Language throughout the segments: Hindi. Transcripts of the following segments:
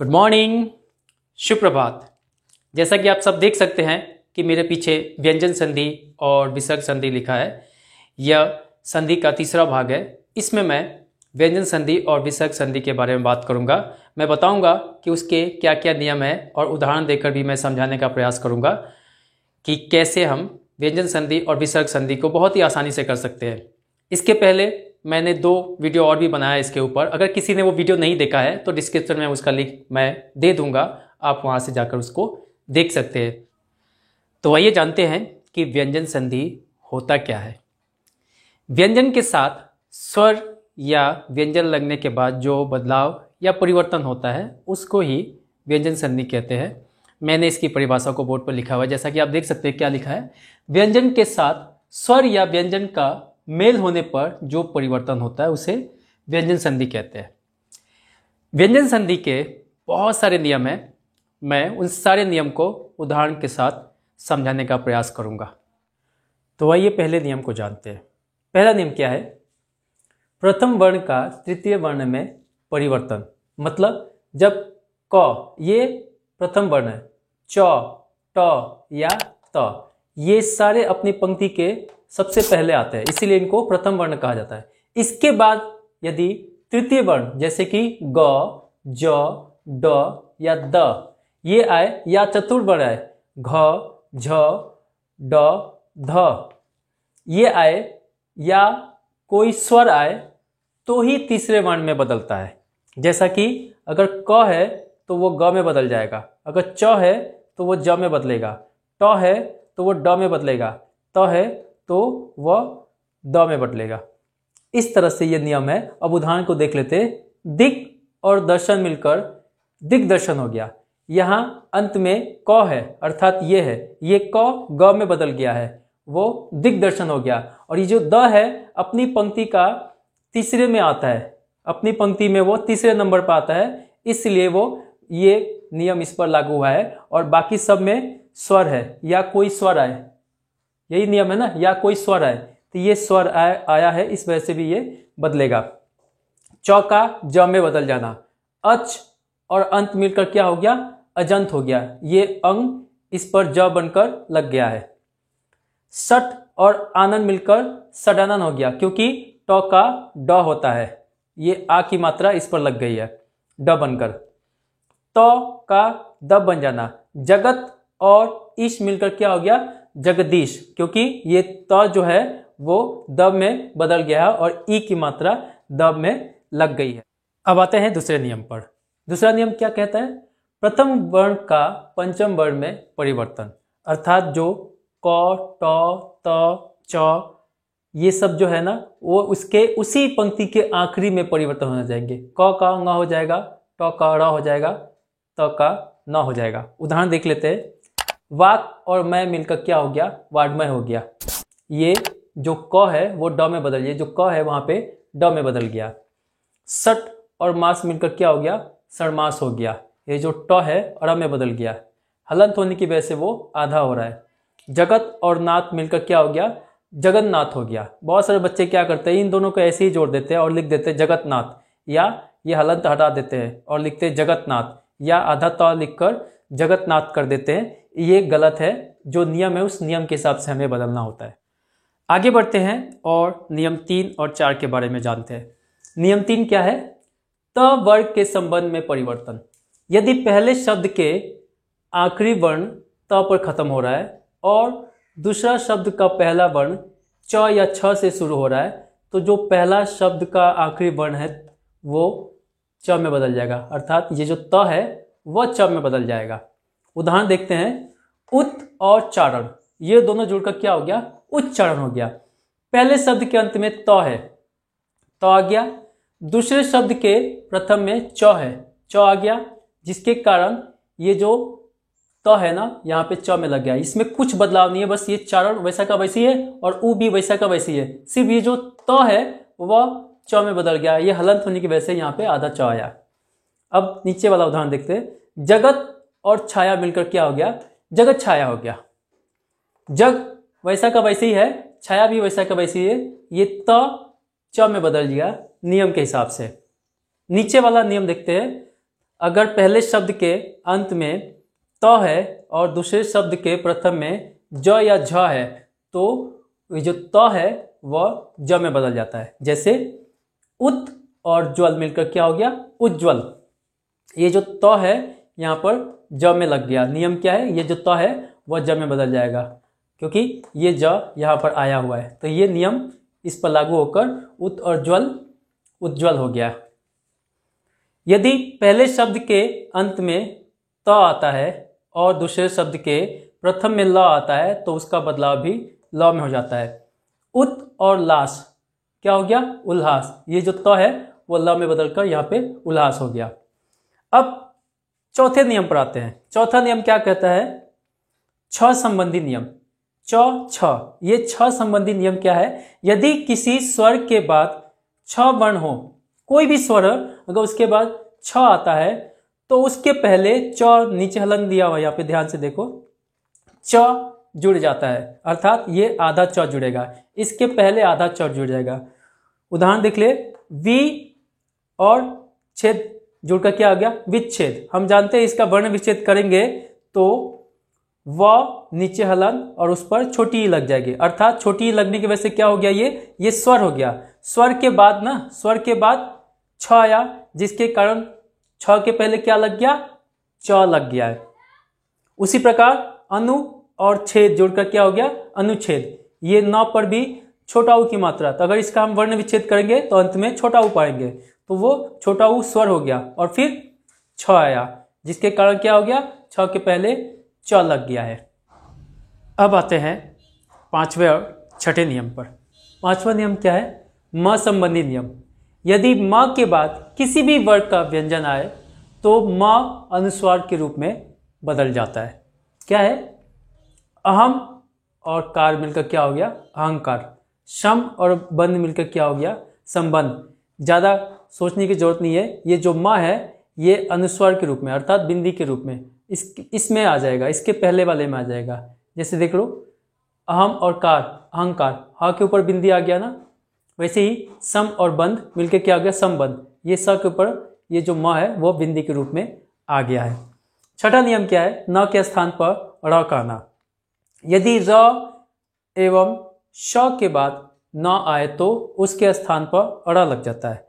गुड मॉर्निंग, सुप्रभात। जैसा कि आप सब देख सकते हैं कि मेरे पीछे व्यंजन संधि और विसर्ग संधि लिखा है। यह संधि का तीसरा भाग है। इसमें मैं व्यंजन संधि और विसर्ग संधि के बारे में बात करूंगा। मैं बताऊंगा कि उसके क्या क्या नियम हैं और उदाहरण देकर भी मैं समझाने का प्रयास करूंगा कि कैसे हम व्यंजन संधि और विसर्ग संधि को बहुत ही आसानी से कर सकते हैं। इसके पहले मैंने 2 वीडियो और भी बनाया इसके ऊपर। अगर किसी ने वो वीडियो नहीं देखा है तो डिस्क्रिप्शन में उसका लिंक मैं दे दूंगा, आप वहां से जाकर उसको देख सकते हैं। तो आइए जानते हैं कि व्यंजन संधि होता क्या है। व्यंजन के साथ स्वर या व्यंजन लगने के बाद जो बदलाव या परिवर्तन होता है उसको ही व्यंजन संधि कहते हैं। मैंने इसकी परिभाषा को बोर्ड पर लिखा हुआ है, जैसा कि आप देख सकते हैं क्या लिखा है। व्यंजन के साथ स्वर या व्यंजन का मेल होने पर जो परिवर्तन होता है उसे व्यंजन संधि कहते हैं। व्यंजन संधि के बहुत सारे नियम हैं। मैं उन सारे नियम को उदाहरण के साथ समझाने का प्रयास करूंगा। तो आइए पहले नियम को जानते हैं। पहला नियम क्या है? प्रथम वर्ण का तृतीय वर्ण में परिवर्तन। मतलब जब क, ये प्रथम वर्ण है, च, ट या त, ये सारे अपनी पंक्ति के सबसे पहले आते हैं, इसीलिए इनको प्रथम वर्ण कहा जाता है। इसके बाद यदि तृतीय वर्ण जैसे कि ग, ज, ड या द ये आए, या चतुर्थ वर्ण आए, घ, झ, ड, ध ये आए, या कोई स्वर आए, तो ही तीसरे वर्ण में बदलता है। जैसा कि अगर क है तो वो ग में बदल जाएगा, अगर च है तो वो ज में बदलेगा, ट है तो वो ड में बदलेगा, त है तो वह द में बदलेगा। इस तरह से ये नियम है। अब उदाहरण को देख लेते हैं। दिक् और दर्शन मिलकर दिग्दर्शन हो गया। यहाँ अंत में क है अर्थात ये है, ये क ग में बदल गया है, वो दिग्दर्शन हो गया। और ये जो द है अपनी पंक्ति का तीसरे में आता है, अपनी पंक्ति में वो तीसरे नंबर पर आता है, इसलिए वो ये नियम इस पर लागू हुआ है। और बाकी सब में स्वर है या कोई स्वर आए, यही नियम है ना, या कोई स्वर आए, तो ये स्वर आया है, इस वजह से भी ये बदलेगा। च का ज में बदल जाना, अच और अंत मिलकर क्या हो गया? अजंत हो गया। ये अंग इस पर ज बनकर लग गया है। सट और आनंद मिलकर सडानन हो गया, क्योंकि ट का ड होता है, ये आ की मात्रा इस पर लग गई है, ड बनकर। त का द बन जाना, जगत और ईश मिलकर क्या हो गया? जगदीश, क्योंकि ये त जो है वो द में बदल गया है और ई की मात्रा द में लग गई है। अब आते हैं दूसरे नियम पर। दूसरा नियम क्या कहता है? प्रथम वर्ण का पंचम वर्ण में परिवर्तन। अर्थात जो क, ट, त, च ये सब जो है ना, वो उसके उसी पंक्ति के आखिरी में परिवर्तन होना जाएंगे। क का ङ हो जाएगा, ट का ड़ हो जाएगा, त का न हो जाएगा। उदाहरण देख लेते हैं। वाक और मैं मिलकर क्या हो गया? वाड्मय हो गया। ये जो क है वो ड में बदल गया, जो क है वहां पे ड में बदल गया। सट और मास मिलकर क्या हो गया? सड़मास हो गया। ये जो ट है र में बदल गया, हलंत होने की वजह से वो आधा हो रहा है। जगत और नाथ मिलकर क्या हो गया? जगन्नाथ हो गया। बहुत सारे बच्चे क्या करते हैं, इन दोनों को ऐसे ही जोड़ देते हैं और लिख देते हैं जगतनाथ, या ये हलंत हटा देते हैं और लिखते हैं जगतनाथ, या आधा त लिखकर जगतनाथ कर देते हैं। ये गलत है। जो नियम है उस नियम के हिसाब से हमें बदलना होता है। आगे बढ़ते हैं और नियम 3 और 4 के बारे में जानते हैं। नियम 3 क्या है? त वर्ग के संबंध में परिवर्तन। यदि पहले शब्द के आखिरी वर्ण त पर खत्म हो रहा है और दूसरा शब्द का पहला वर्ण च या छ से शुरू हो रहा है, तो जो पहला शब्द का आखिरी वर्ण है वो च में बदल जाएगा, अर्थात ये जो त है वह च में बदल जाएगा। उदाहरण देखते हैं। उत और चारण, ये दोनों जुड़कर क्या हो गया? उच्चारण हो गया। पहले शब्द के अंत में त है, त आ गया। दूसरे शब्द के प्रथम में च है, च आ गया, जिसके कारण ये जो त है ना यहाँ पे च में लग गया। इसमें कुछ बदलाव नहीं है, बस ये चारण वैसा का वैसी है और उ भी वैसा का वैसी है। सिर्फ ये जो त है वह च में बदल गया। ये हलंत होने की वजह से यहाँ पे आधा च आया। अब नीचे वाला उदाहरण देखते हैं। जगत और छाया मिलकर क्या हो गया? जगत छाया हो गया। जग वैसा का वैसे ही है, छाया भी वैसा का वैसी है। ये त च में बदल गया नियम के हिसाब से। नीचे वाला नियम देखते हैं। अगर पहले शब्द के अंत में त है और दूसरे शब्द के प्रथम में ज या झ है तो ये जो त है वह ज में बदल जाता है। जैसे उत और ज्वल मिलकर क्या हो गया, उज्ज्वल। ये जो त है यहाँ पर ज में लग गया। नियम क्या है, ये जो त है वह ज में बदल जाएगा क्योंकि ये ज यहाँ पर आया हुआ है। तो ये नियम इस पर लागू होकर उत और ज्वल उज्ज्वल हो गया। यदि पहले शब्द के अंत में त आता है और दूसरे शब्द के प्रथम में ल आता है तो उसका बदलाव भी ल में हो जाता है। उत और लास क्या हो गया, उल्लास। ये जो त है वो ल में बदलकर यहाँ पे उल्लास हो गया। अब चौथे नियम पर आते हैं। चौथा नियम क्या कहता है, छ संबंधी नियम। छ, ये छ संबंधी नियम क्या है, यदि किसी स्वर के बाद छ वर्ण हो, कोई भी स्वर अगर उसके बाद छ आता है तो उसके पहले च, नीचे हलन दिया हुआ यहाँ पे ध्यान से देखो, च जुड़ जाता है, अर्थात ये आधा च जुड़ेगा, इसके पहले आधा च जुड़ जाएगा। उदाहरण देख ले, वि और छेद जुड़कर क्या आ गया, विच्छेद। हम जानते हैं इसका वर्ण विच्छेद करेंगे तो व नीचे हलन और उस पर छोटी ई लग जाएगी, अर्थात छोटी ई लगने की वजह से क्या हो गया, ये स्वर हो गया। स्वर के बाद ना, स्वर के बाद छ आया जिसके कारण छ के पहले क्या लग गया, च लग गया है। उसी प्रकार अनु और छेद जुड़कर क्या हो गया, अनुच्छेद। ये न पर भी छोटा ऊ की मात्रा, तो अगर इसका हम वर्ण विच्छेद करेंगे तो अंत में छोटा ऊ पाएंगे, तो वो छोटा ऊ स्वर हो गया और फिर छ आया जिसके कारण क्या हो गया, छ के पहले च लग गया है। अब आते हैं पांचवें और छठे नियम पर। पांचवा नियम क्या है, म संबंधी नियम। यदि म के बाद किसी भी वर्ग का व्यंजन आए तो म अनुस्वार के रूप में बदल जाता है। क्या है, अहम और कार मिलकर क्या हो गया, अहंकार। सम और बंध मिलकर क्या हो गया, संबंध। ज़्यादा सोचने की जरूरत नहीं है, ये जो म है ये अनुस्वार के रूप में अर्थात बिंदी के रूप में इसमें आ जाएगा, इसके पहले वाले में आ जाएगा। जैसे देख लो, अहम और कार, अहंकार, हा के ऊपर बिंदी आ गया ना, वैसे ही सम और बंध मिलकर क्या आ गया, संबंध। ये स के ऊपर ये जो म है वो बिंदी के रूप में आ गया है। छठा नियम क्या है, न के स्थान पर र का आना। यदि र एवं श के बाद न आए तो उसके स्थान पर अड़ा लग जाता है,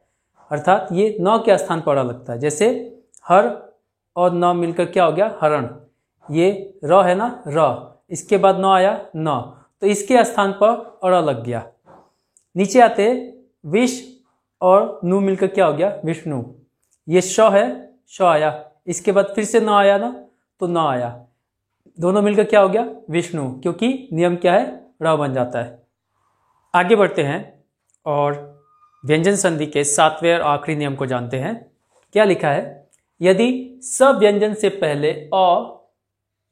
अर्थात ये न के स्थान पर अड़ा लगता है। जैसे हर और न मिलकर क्या हो गया, हरण। ये र है ना, र, इसके बाद न आया न, तो इसके स्थान पर अड़ा लग गया। नीचे आते विष और नु मिलकर क्या हो गया, विष्णु। ये श है, श आया, इसके बाद फिर से न आया ना, तो न आया, दोनों मिलकर क्या हो गया, विष्णु, क्योंकि नियम क्या है, र बन जाता है। आगे बढ़ते हैं और व्यंजन संधि के सातवें और आखिरी नियम को जानते हैं। क्या लिखा है, यदि स व्यंजन से पहले अ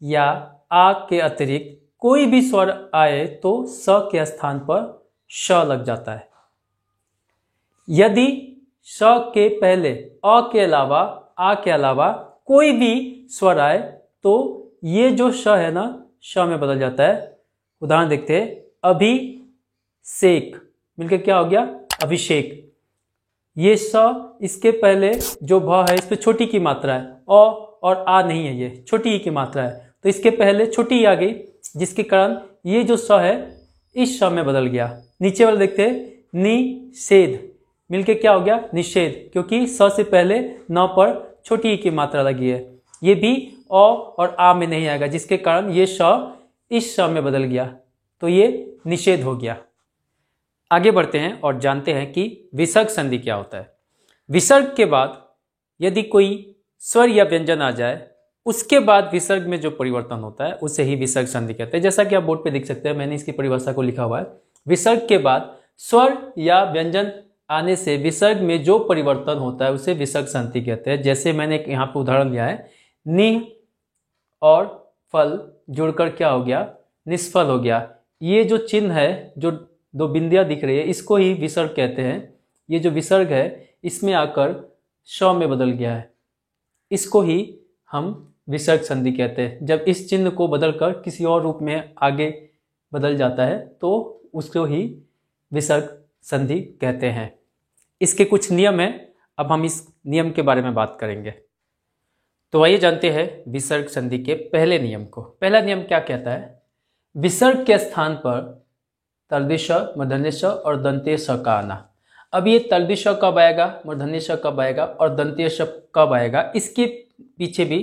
या आ के अतिरिक्त कोई भी स्वर आए तो स के स्थान पर श लग जाता है। यदि स के पहले अ के अलावा आ के अलावा कोई भी स्वर आए तो ये जो श है ना, श में बदल जाता है। उदाहरण देखते हैं, अभिषेक मिलकर क्या हो गया, अभिषेक। ये स, इसके पहले जो भ है इस पे छोटी की मात्रा है, अ और आ नहीं है, ये छोटी ई की मात्रा है, तो इसके पहले छोटी ई आ गई जिसके कारण ये जो स है इस श में बदल गया। नीचे वाले देखते हैं, निषेध मिलके क्या हो गया, निषेध, क्योंकि स से पहले न पर छोटी ई की मात्रा लगी है। ये भी अ और आ में नहीं आएगा जिसके कारण ये श इस श में बदल गया, तो ये निषेध हो गया। आगे बढ़ते हैं और जानते हैं कि विसर्ग संधि क्या होता है। विसर्ग के बाद यदि कोई स्वर या व्यंजन आ जाए उसके बाद विसर्ग में जो परिवर्तन होता है उसे ही विसर्ग संधि कहते हैं। जैसा कि आप बोर्ड पे देख सकते हैं, मैंने इसकी परिभाषा को लिखा हुआ है। विसर्ग के बाद स्वर या व्यंजन आने से विसर्ग में जो परिवर्तन होता है उसे विसर्ग संधि कहते हैं। जैसे मैंने यहाँ पे उदाहरण दिया है, नि और फल जुड़कर क्या हो गया, निष्फल हो गया। ये जो चिन्ह है, जो दो बिंदियां दिख रही है, इसको ही विसर्ग कहते हैं। ये जो विसर्ग है इसमें आकर श में बदल गया है, इसको ही हम विसर्ग संधि कहते हैं। जब इस चिन्ह को बदलकर किसी और रूप में आगे बदल जाता है तो उसको ही विसर्ग संधि कहते हैं। इसके कुछ नियम हैं, अब हम इस नियम के बारे में बात करेंगे। तो आइए जानते हैं विसर्ग संधि के पहले नियम को। पहला नियम क्या कहता है? विसर्ग के स्थान पर तर्दी श, मूर्धन्य श और दंत्य श का आना। अब ये तर्दी श कब आएगा, मूर्धन्य श कब आएगा और दंत्य श कब आएगा, इसके पीछे भी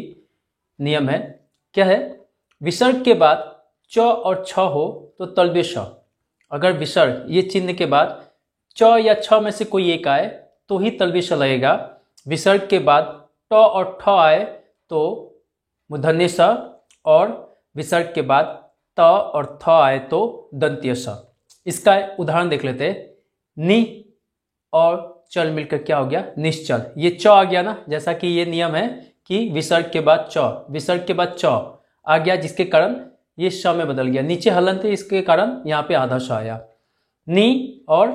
नियम है। क्या है? विसर्ग के बाद च और छ हो तो तर्दी श। अगर विसर्ग ये चिन्ह के बाद च या छ में से कोई एक आए तो ही तर्दी श लगेगा। विसर्ग के बाद ट और ठ आए तो मूर्धन्य श और विसर्ग के बाद त और थ आए तो दंत्य स। इसका उदाहरण देख लेते हैं। नि और चल मिलकर क्या हो गया? निश्चल। ये च आ गया ना, जैसा कि ये नियम है कि विसर्ग के बाद च, विसर्ग के बाद च आ गया, जिसके कारण ये श में बदल गया। नीचे हलंत है, इसके कारण यहाँ पे आधा श आया। नि और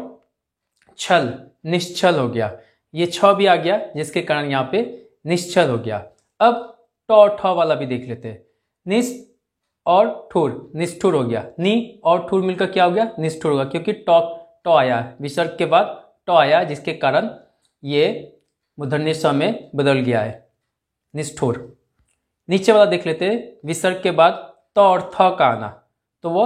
छल, निश्चल हो गया। ये छ भी आ गया, जिसके कारण यहाँ पे निश्चल हो गया। अब ट और ठ वाला भी देख लेते हैं। निस और ठुर, निष्ठुर हो गया। नि और ठुर मिलकर क्या हो गया? निष्ठुर होगा, क्योंकि ट आया, विसर्ग के बाद ट आया, जिसके कारण ये मूर्धन्य स में बदल गया है, निष्ठुर। नीचे वाला देख लेते हैं। विसर्ग के बाद त और थ का आना तो वो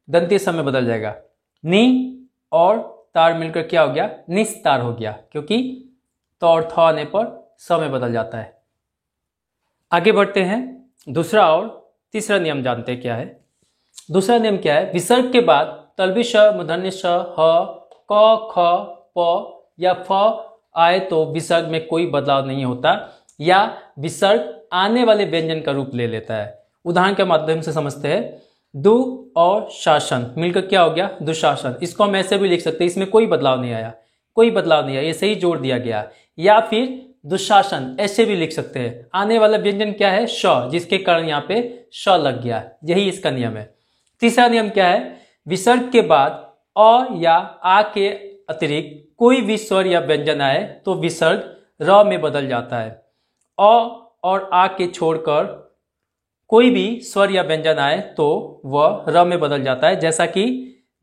दंत्य स में बदल जाएगा। नि और तार मिलकर क्या हो गया? निस्तार हो गया, क्योंकि त और थ आने पर स में बदल जाता है। आगे बढ़ते हैं, दूसरा और तीसरा नियम जानते हैं क्या है। दूसरा नियम क्या है? विसर्ग के बाद तल्वी श, मूर्धन्य श, ह, क, ख, प या फ आए तो विसर्ग में कोई बदलाव नहीं होता या विसर्ग आने वाले व्यंजन का रूप ले लेता है। उदाहरण के माध्यम से समझते हैं। दु और शासन मिलकर क्या हो गया? दुशासन। इसको हम ऐसे भी लिख सकते हैं, इसमें कोई बदलाव नहीं आया, कोई बदलाव नहीं आया, ऐसे ही जोड़ दिया गया। या फिर दुशासन ऐसे भी लिख सकते हैं। आने वाला व्यंजन क्या है? श, जिसके कारण यहाँ पे श लग गया। यही इसका नियम है। तीसरा नियम क्या है? विसर्ग के बाद अ या आ के अतिरिक्त कोई भी स्वर या व्यंजन आए तो विसर्ग र में बदल जाता है। अ और आ के छोड़कर कोई भी स्वर या व्यंजन आए तो वह र में बदल जाता है। जैसा कि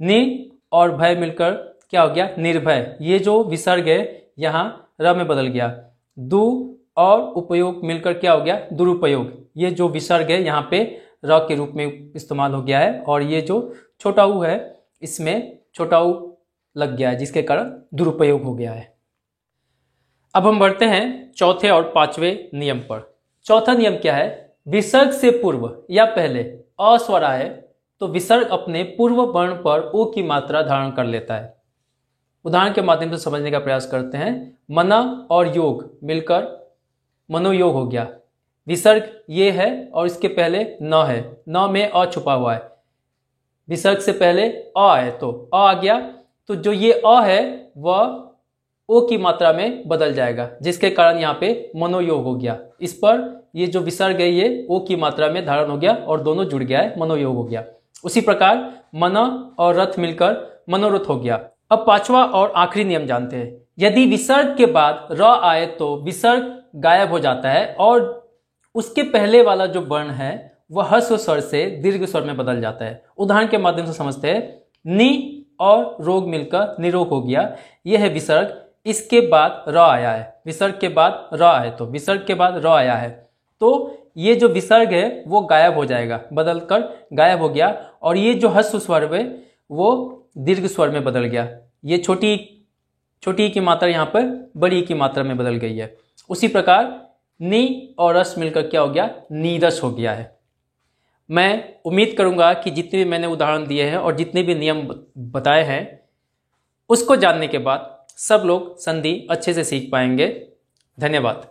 नि और भय मिलकर क्या हो गया? निर्भय। ये जो विसर्ग है यहाँ र में बदल गया। दु और उपयोग मिलकर क्या हो गया? दुरुपयोग। ये जो विसर्ग है यहाँ पे र के रूप में इस्तेमाल हो गया है, और ये जो छोटा उ है इसमें छोटा उ लग गया है, जिसके कारण दुरुपयोग हो गया है। अब हम बढ़ते हैं चौथे और पांचवें नियम पर। चौथा नियम क्या है? विसर्ग से पूर्व या पहले अ स्वर आए तो विसर्ग अपने पूर्व वर्ण पर ओ की मात्रा धारण कर लेता है। उदाहरण के माध्यम से समझने का प्रयास करते हैं। मना और योग मिलकर मनोयोग हो गया। विसर्ग ये है और इसके पहले न है, न में अ छुपा हुआ है। विसर्ग से पहले अ है तो अ आ गया, तो जो ये अ है वह ओ की मात्रा में बदल जाएगा, जिसके कारण यहाँ पे मनोयोग हो गया। इस पर ये जो विसर्ग है ये ओ की मात्रा में धारण हो गया और दोनों जुड़ गया है, मनोयोग हो गया। उसी प्रकार मना और रथ मिलकर मनोरथ हो गया। अब पांचवा और आखिरी नियम जानते हैं। यदि विसर्ग के बाद र आए तो विसर्ग गायब हो जाता है और उसके पहले वाला जो वर्ण है वह ह्रस्व स्वर से दीर्घ स्वर में बदल जाता है। उदाहरण के माध्यम से समझते हैं। नि और रोग मिलकर निरोग हो गया। यह है विसर्ग, इसके बाद र आया है। विसर्ग के बाद र आए तो विसर्ग के बाद र आया है तो ये जो विसर्ग है वो गायब हो जाएगा, बदलकर गायब हो गया, और ये जो ह्रस्व स्वर है वो दीर्घ स्वर में बदल गया। ये छोटी की मात्रा यहाँ पर बड़ी की मात्रा में बदल गई है। उसी प्रकार नि और रस मिलकर क्या हो गया? नीरस हो गया है। मैं उम्मीद करूंगा कि जितने भी मैंने उदाहरण दिए हैं और जितने भी नियम बताए हैं उसको जानने के बाद सब लोग संधि अच्छे से सीख पाएंगे। धन्यवाद।